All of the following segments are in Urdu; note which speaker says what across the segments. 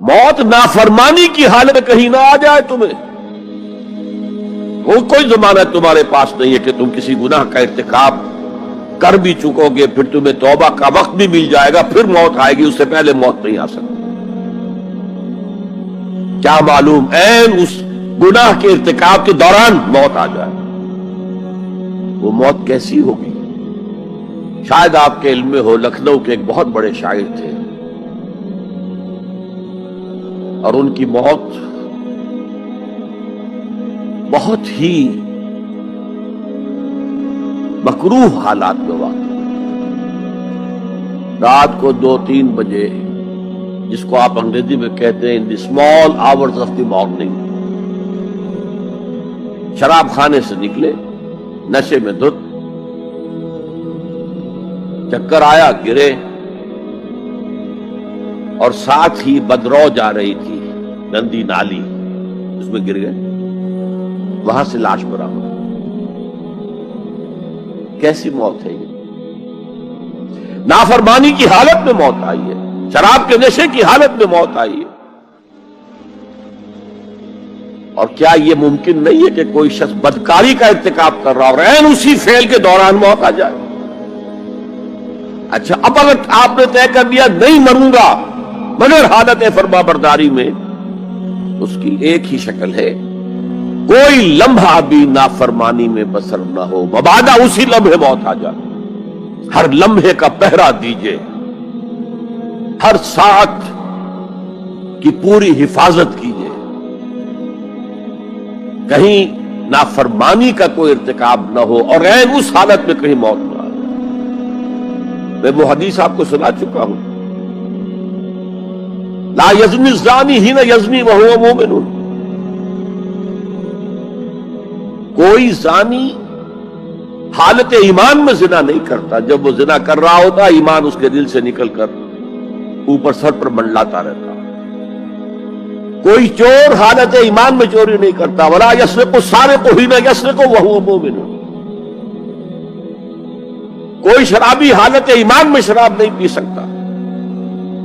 Speaker 1: موت نافرمانی کی حالت میں کہیں نہ آ جائے تمہیں. وہ کوئی ضمانت تمہارے پاس نہیں ہے کہ تم کسی گناہ کا ارتکاب کر بھی چکو گے، پھر تمہیں توبہ کا وقت بھی مل جائے گا، پھر موت آئے گی، اس سے پہلے موت نہیں آ سکتی. کیا معلوم عین اس گناہ کے ارتکاب کے دوران موت آ جائے. وہ موت کیسی ہوگی؟ شاید آپ کے علم میں ہو، لکھنؤ کے ایک بہت بڑے شاعر تھے اور ان کی موت بہت ہی مکروہ حالات میں واقع. رات کو 2-3 بجے، جس کو آپ انگریزی میں کہتے ہیں in the small hours of the morning, شراب خانے سے نکلے، نشے میں دھت، چکر آیا، گرے، اور ساتھ ہی بدرو جا رہی تھی گندی نالی، اس میں گر گئے، وہاں سے لاش برآمد. کیسی موت ہے یہ؟ نافرمانی کی حالت میں موت آئی ہے، شراب کے نشے کی حالت میں موت آئی ہے. اور کیا یہ ممکن نہیں ہے کہ کوئی شخص بدکاری کا ارتکاب کر رہا اور عین اسی فعل کے دوران موت آ جائے؟ اچھا، اب اگر آپ نے طے کر دیا نہیں مروں گا مگر حالت فرما برداری میں، اس کی ایک ہی شکل ہے، کوئی لمحہ بھی نافرمانی میں بسر نہ ہو، مبادا اسی لمحے موت آ جائے. ہر لمحے کا پہرا دیجئے، ہر ساعت کی پوری حفاظت کیجئے، کہیں نافرمانی کا کوئی ارتکاب نہ ہو اور عین اس حالت میں کہیں موت نہ آ جائے. میں وہ حدیث آپ کو سنا چکا ہوں، لا یزنی الزانی حین یزنی وہو مومن. کوئی زانی حالت ایمان میں زنا نہیں کرتا، جب وہ زنا کر رہا ہوتا ایمان اس کے دل سے نکل کر اوپر سر پر منڈلاتا رہتا. کوئی چور حالت ایمان میں چوری نہیں کرتا، ولا یسرق السارق حین یسرق وہو مومن. کوئی شرابی حالت ایمان میں شراب نہیں پی سکتا،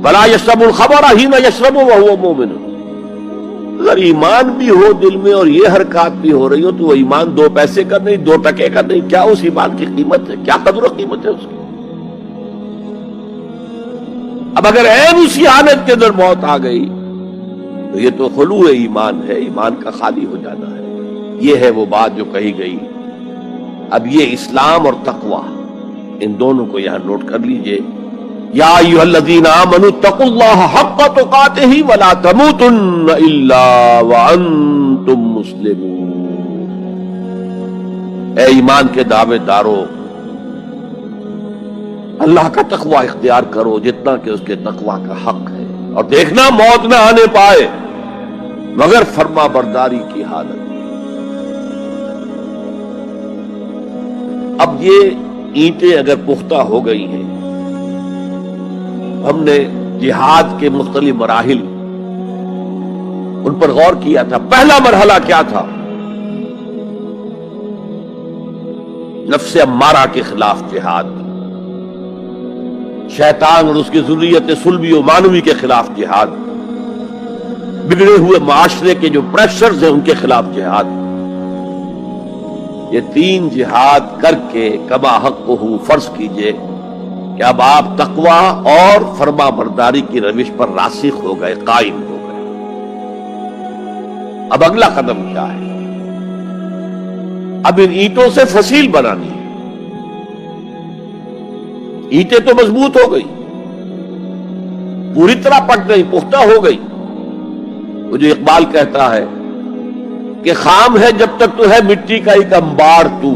Speaker 1: ولا یشرب الخمر حین یشرب وہو مومن. اگر ایمان بھی ہو دل میں اور یہ حرکات بھی ہو رہی ہو تو وہ ایمان 2 پیسے کا نہیں، 2 ٹکے کا نہیں. کیا اس ایمان کی قیمت ہے؟ کیا قدر و قیمت ہے اس کی؟ اب اگر عین اسی حالت کے اندر موت آ گئی تو یہ تو خلوع ایمان ہے، ایمان کا خالی ہو جانا ہے. یہ ہے وہ بات جو کہی گئی. اب یہ اسلام اور تقوی، ان دونوں کو یہاں نوٹ کر لیجئے. یا ایھا الذین آمنوا اتقوا اللہ حق تقاتہ ولا تموتن الا وانتم مسلمون. اے ایمان کے دعوے دارو، اللہ کا تقوی اختیار کرو جتنا کہ اس کے تقوی کا حق ہے، اور دیکھنا موت نہ آنے پائے مگر فرما برداری کی حالت. اب یہ اینٹیں اگر پختہ ہو گئی ہیں، ہم نے جہاد کے مختلف مراحل ان پر غور کیا تھا. پہلا مرحلہ کیا تھا؟ نفس امارہ کے خلاف جہاد، شیطان اور اس کی ذریت صلبی و مانوی کے خلاف جہاد، بگڑے ہوئے معاشرے کے جو پریشرز ہیں ان کے خلاف جہاد. یہ 3 جہاد کر کے کما حقہ فرض کیجئے کہ اب آپ تقوی اور فرما برداری کی روش پر راسخ ہو گئے، قائم ہو گئے. اب اگلا قدم کیا ہے؟ اب ان اینٹوں سے فصیل بنانی ہے. اینٹیں تو مضبوط ہو گئی، پوری طرح پک گئی، پختہ ہو گئی. وہ جو اقبال کہتا ہے کہ خام ہے جب تک تو ہے مٹی کا ایک انبار تو،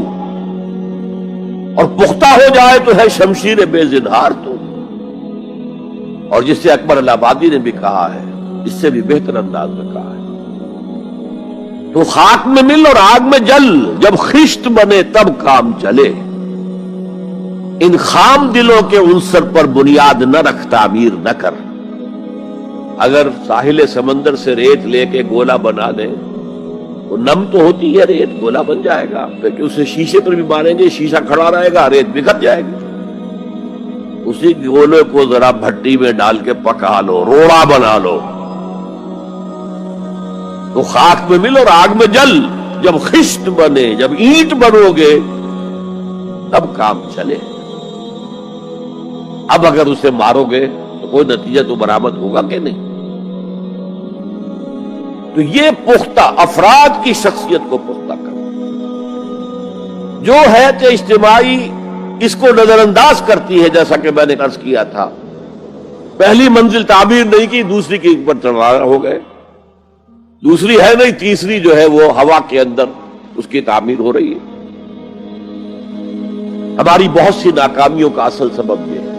Speaker 1: اور پختہ ہو جائے تو ہے شمشیر بے زنہار تو. اور جس سے اکبر الہ آبادی نے بھی کہا ہے، اس سے بھی بہتر انداز میں کہا ہے، تو خاک میں مل اور آگ میں جل، جب خشت بنے تب کام چلے. ان خام دلوں کے عنصر پر بنیاد نہ رکھ، تعمیر نہ کر. اگر ساحل سمندر سے ریت لے کے گولا بنا دیں، وہ نم تو ہوتی ہے ریت، گولا بن جائے گا. پھر اسے شیشے پر بھی ماریں گے، شیشہ کھڑا رہے گا، ریت بکھر جائے گی. اسی گولے کو ذرا بھٹی میں ڈال کے پکا لو، روڑا بنا لو، تو خاک میں مل اور آگ میں جل. جب خشت بنے، جب اینٹ بنو گے تب کام چلے. اب اگر اسے مارو گے تو کوئی نتیجہ تو برآمد ہوگا کہ نہیں. تو یہ پختہ افراد کی شخصیت کو پختہ کرنا. جو ہے کہ اجتماعی اس کو نظر انداز کرتی ہے، جیسا کہ میں نے عرض کیا تھا، پہلی منزل تعمیر نہیں کی، دوسری کے اوپر چڑھانا ہو گئے، دوسری ہے نہیں، تیسری جو ہے وہ ہوا کے اندر اس کی تعمیر ہو رہی ہے. ہماری بہت سی ناکامیوں کا اصل سبب یہ ہے.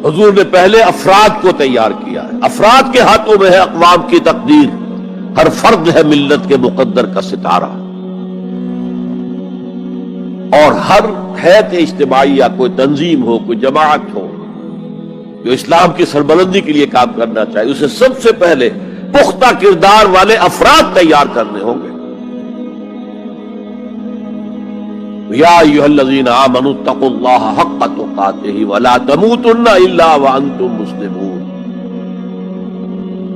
Speaker 1: حضور نے پہلے افراد کو تیار کیا ہے. افراد کے ہاتھوں میں ہے اقوام کی تقدیر. ہر فرد ہے ملت کے مقدر کا ستارہ. اور ہر حیث اجتماعی یا کوئی تنظیم ہو، کوئی جماعت ہو جو اسلام کی سربلندی کے لیے کام کرنا چاہیے، اسے سب سے پہلے پختہ کردار والے افراد تیار کرنے ہوں گے. یا ایھا الذین آمنوا اتقوا اللہ حق تقاتہ ولا تموتن الا وانتم مسلمون.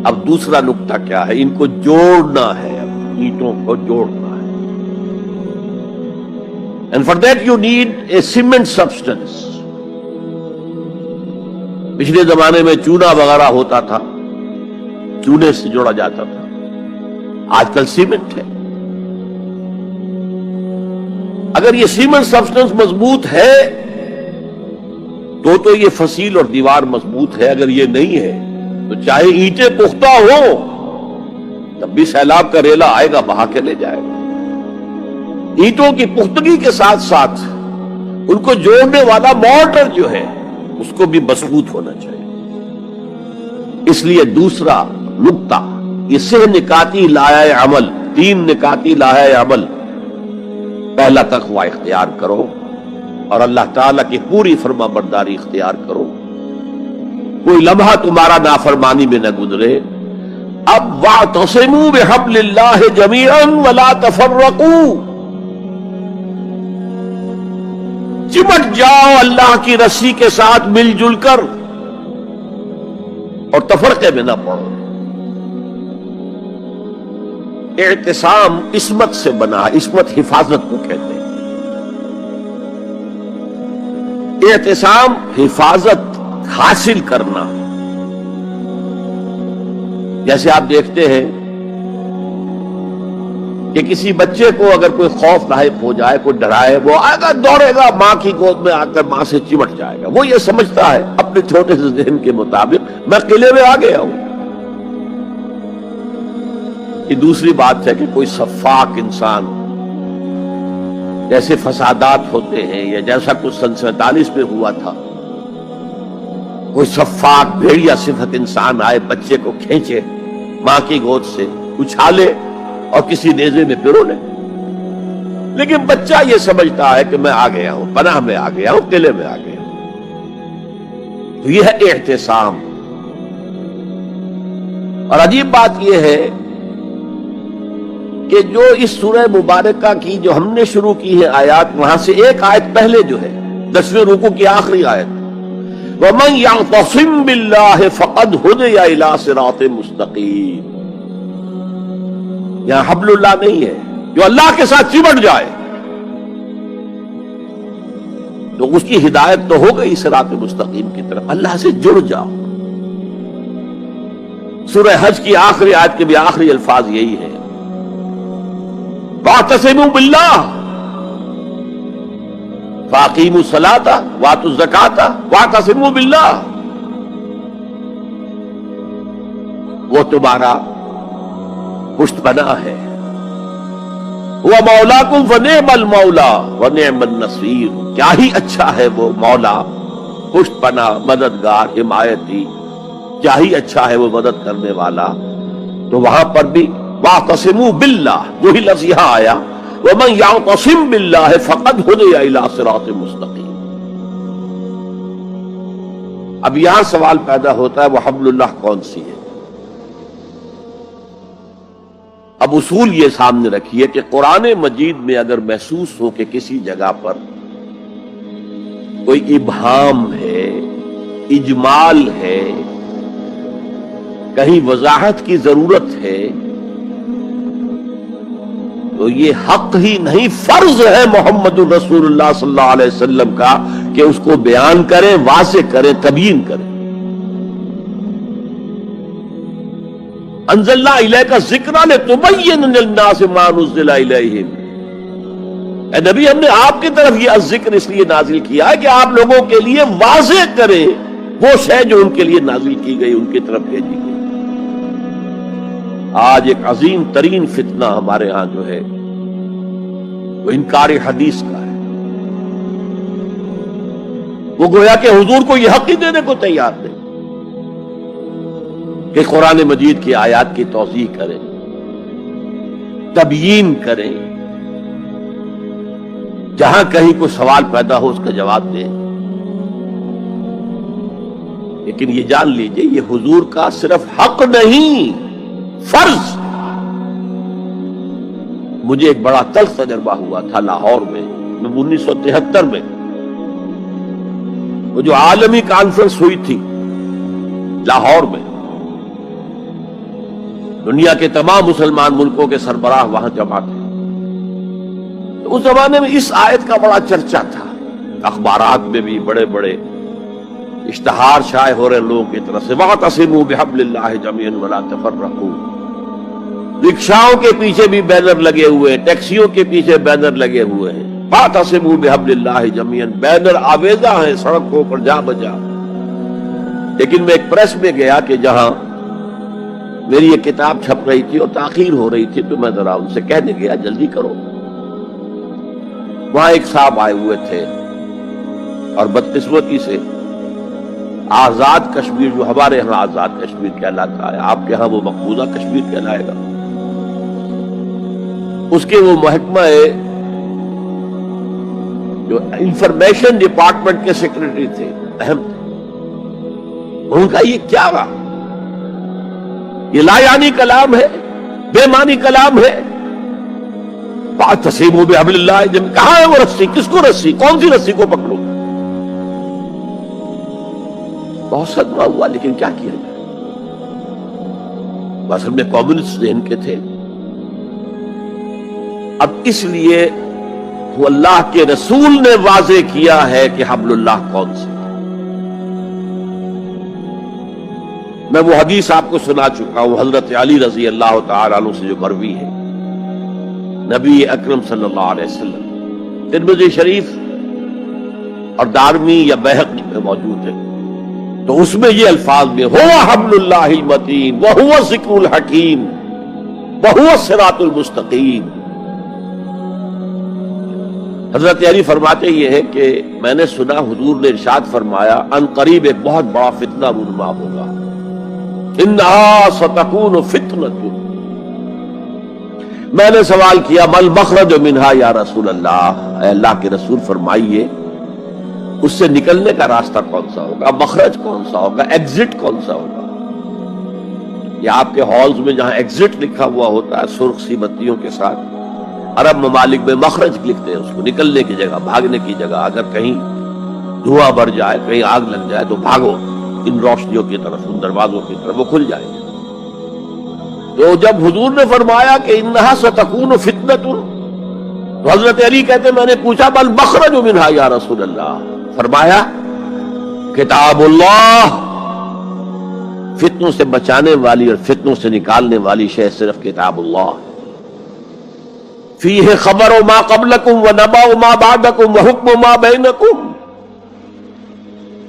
Speaker 1: اب دوسرا نقطہ کیا ہے؟ ان کو جوڑنا ہے، اینٹوں کو جوڑنا ہے. And for that you need a cement substance. پچھلے زمانے میں چونا وغیرہ ہوتا تھا، چونے سے جوڑا جاتا تھا. آج کل سیمنٹ ہے. اگر یہ سیمنٹ سبسٹنس مضبوط ہے تو یہ فصیل اور دیوار مضبوط ہے. اگر یہ نہیں ہے تو چاہے اینٹیں پختہ ہو تب بھی سیلاب کا ریلا آئے گا، بہا کے لے جائے گا. اینٹوں کی پختگی کے ساتھ ساتھ ان کو جوڑنے والا مورٹر جو ہے اس کو بھی مضبوط ہونا چاہیے. اس لیے دوسرا نقطہ، یہ 6 نکاتی لائحہ عمل، 3 نکاتی لائحہ عمل. پہلا تقوی اختیار کرو اور اللہ تعالیٰ کی پوری فرما برداری اختیار کرو. کوئی لمحہ تمہارا نافرمانی میں نہ گزرے. اب واعتصموا بحبل اللہ جمیعا ولا تفرقوا، چمٹ جاؤ اللہ کی رسی کے ساتھ مل جل کر اور تفرقے میں نہ پڑو. اعتصام عصمت سے بنا، عصمت حفاظت کو کہتے ہیں. اعتصام حفاظت حاصل کرنا. جیسے آپ دیکھتے ہیں کہ کسی بچے کو اگر کوئی خوف لاحق ہو جائے، کوئی ڈرائے، وہ آئے گا، دوڑے گا، ماں کی گود میں آ کر ماں سے چمٹ جائے گا. وہ یہ سمجھتا ہے اپنے چھوٹے سے ذہن کے مطابق میں قلعے میں آ گیا ہوں. یہ دوسری بات ہے کہ کوئی سفاک انسان، جیسے فسادات ہوتے ہیں یا جیسا کچھ سن 47 میں ہوا تھا، کوئی سفاک بھیڑیا صفت انسان آئے، بچے کو کھینچے ماں کی گود سے، اچھالے اور کسی نیزے میں پرو لے. لیکن بچہ یہ سمجھتا ہے کہ میں آ گیا ہوں، پناہ میں آ گیا ہوں، قلعے میں آ گیا ہوں. تو یہ ہے اعتصام. اور عجیب بات یہ ہے کہ جو اس سورہ مبارکہ کی جو ہم نے شروع کی ہے آیات، وہاں سے ایک آیت پہلے جو ہے 10ویں رکوع کی آخری آیت، وَمَن يَعْتَصِم بِاللَّهِ فَقَدْ هُدِيَ إِلَىٰ صِرَاطٍ مُسْتَقِيمٍ. یہاں حبل اللہ نہیں ہے. جو اللہ کے ساتھ چمٹ جائے تو اس کی ہدایت تو ہو گئی صراط مستقیم کی طرف. اللہ سے جڑ جاؤ. سورہ حج کی آخری آیت کے بھی آخری الفاظ یہی ہے، وَاعْتَصِمُوا بِاللَّهِ فَأَقِیمُوا الصَّلَاةَ وَآتُوا الزَّکَاةَ وَاعْتَصِمُوا بِاللَّهِ. وہ تمہارا پشت بنا ہے. وہ مولاکم فنعم المولا ونعم النصیر. کیا ہی اچھا ہے وہ مولا، پشت بنا، مددگار، حمایتی. کیا ہی اچھا ہے وہ مدد کرنے والا. تو وہاں پر بھی واعتصموا باللہ، وہی لفظ یہاں آیا، ومن یعتصم باللہ فقد ہدی الی صراط مستقیم. اب یہاں سوال پیدا ہوتا ہے وہ حبل اللہ کون سی ہے؟ اب اصول یہ سامنے رکھیے کہ قرآن مجید میں اگر محسوس ہو کہ کسی جگہ پر کوئی ابہام ہے، اجمال ہے، کہیں وضاحت کی ضرورت ہے تو یہ حق ہی نہیں، فرض ہے محمد الرسول اللہ صلی اللہ علیہ وسلم کا کہ اس کو بیان کریں، واضح کریں، تبیین کریں۔ انزلنا الیک ذکر لتبین للناس ما نزل الیہم، اے نبی ہم نے آپ کی طرف یہ ذکر اس لیے نازل کیا ہے کہ آپ لوگوں کے لیے واضح کریں وہ شے جو ان کے لیے نازل کی گئی، ان کی طرف بھیجی گئی۔ آج ایک عظیم ترین فتنہ ہمارے ہاں جو ہے وہ انکار حدیث کا ہے۔ وہ گویا کہ حضور کو یہ حق ہی دینے کو تیار نہیں کہ قرآن مجید کی آیات کی توضیح کریں، تبیین کریں، جہاں کہیں کوئی سوال پیدا ہو اس کا جواب دیں۔ لیکن یہ جان لیجئے یہ حضور کا صرف حق نہیں، فرض۔ مجھے ایک بڑا تلخ تجربہ ہوا تھا لاہور میں 1973 میں، وہ جو عالمی کانفرنس ہوئی تھی لاہور میں، دنیا کے تمام مسلمان ملکوں کے سربراہ وہاں جمع تھے۔ تو اس زمانے میں اس آیت کا بڑا چرچا تھا، اخبارات میں بھی بڑے بڑے اشتہار شائع ہو رہے لوگوں کی طرف سے، وَاعْتَصِمُوا بِحَبْلِ اللَّهِ جَمِيعًا وَلَا تَفَرَّقُوا۔ رکشاؤں کے پیچھے بھی بینر لگے ہوئے ہیں، ٹیکسیوں کے پیچھے بینر لگے ہوئے ہیں، وَاعْتَصِمُوا بِحَبْلِ اللَّهِ جَمِيعًا، بینر آویزاں ہیں سڑکوں پر جا بجا۔ لیکن میں ایک پریس میں گیا کہ جہاں میری یہ کتاب چھپ رہی تھی اور تاخیر ہو رہی تھی، تو میں ذرا ان سے کہنے گیا جلدی کرو۔ وہاں ایک صاحب آئے ہوئے تھے اور بدقسمتی سے آزاد کشمیر، جو ہمارے ہاں آزاد کشمیر کہلاتا ہے، آپ کے ہاں وہ مقبوضہ کشمیر کہلائے گا، اس کے وہ محکمہ جو انفارمیشن ڈپارٹمنٹ کے سیکرٹری تھے، اہم تھے۔ ان کا یہ کیا رہا؟ یہ لا یعنی کلام ہے، بے معنی کلام ہے۔ فَاعْتَصِمُوا بِحَبْلِ اللَّهِ جَمِيعًا، کہاں ہے وہ رسی؟ کس کو رسی؟ کون سی رسی کو پکڑو؟ بہت صدمہ ہوا، لیکن کیا کیا جائے؟ بس ہم نے کمیونسٹ ذہن کے تھے۔ اب اس لیے وہ اللہ کے رسول نے واضح کیا ہے کہ حبل اللہ کون سا۔ میں وہ حدیث آپ کو سنا چکا ہوں، حضرت علی رضی اللہ تعالی عنہ سے جو مروی ہے، نبی اکرم صلی اللہ علیہ وسلم، ترمذی شریف اور دارمی یا بیہقی میں موجود ہے، تو اس میں یہ الفاظ میں هو حبل اللہ المتین وهو الذکر الحکیم وهو الصراط المستقیم۔ حضرت علی فرماتے یہ ہے کہ میں نے سنا حضور نے ارشاد فرمایا ان قریب ایک بہت بڑا فتنہ رونما ہوگا، انہا ستکون فتنۃ۔ میں نے سوال کیا مل مخرج منہا یا رسول اللہ، اے اللہ کے رسول فرمائیے اس سے نکلنے کا راستہ کون سا ہوگا، مخرج کون سا ہوگا، ایگزٹ کون سا ہوگا؟ یہ آپ کے ہالز میں جہاں ایگزٹ لکھا ہوا ہوتا ہے سرخ سی بتیوں کے ساتھ، عرب ممالک میں مخرج لکھتے ہیں اس کو، نکلنے کی جگہ، بھاگنے کی جگہ، اگر کہیں دھواں بڑھ جائے، کہیں آگ لگ جائے تو بھاگو ان روشنیوں کی طرف، ان دروازوں کی طرف، وہ کھل جائے گے۔ تو جب حضور نے فرمایا کہ انہا ستکون فتنۃ، تو حضرت علی کہتے میں نے پوچھا بل مخرج منہا یا رسول اللہ، فرمایا کتاب اللہ، فتنوں سے بچانے والی اور فتنوں سے نکالنے والی شے صرف کتاب اللہ، فیہ خبر ما قبلکم ونبأ ما بعدکم وحکم ما بینکم،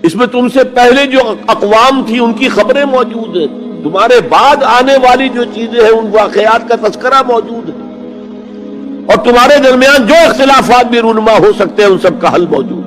Speaker 1: اس میں تم سے پہلے جو اقوام تھی ان کی خبریں موجود ہیں، تمہارے بعد آنے والی جو چیزیں ہیں ان واقعات کا تذکرہ موجود ہے، اور تمہارے درمیان جو اختلافات بھی رونما ہو سکتے ہیں ان سب کا حل موجود ہے۔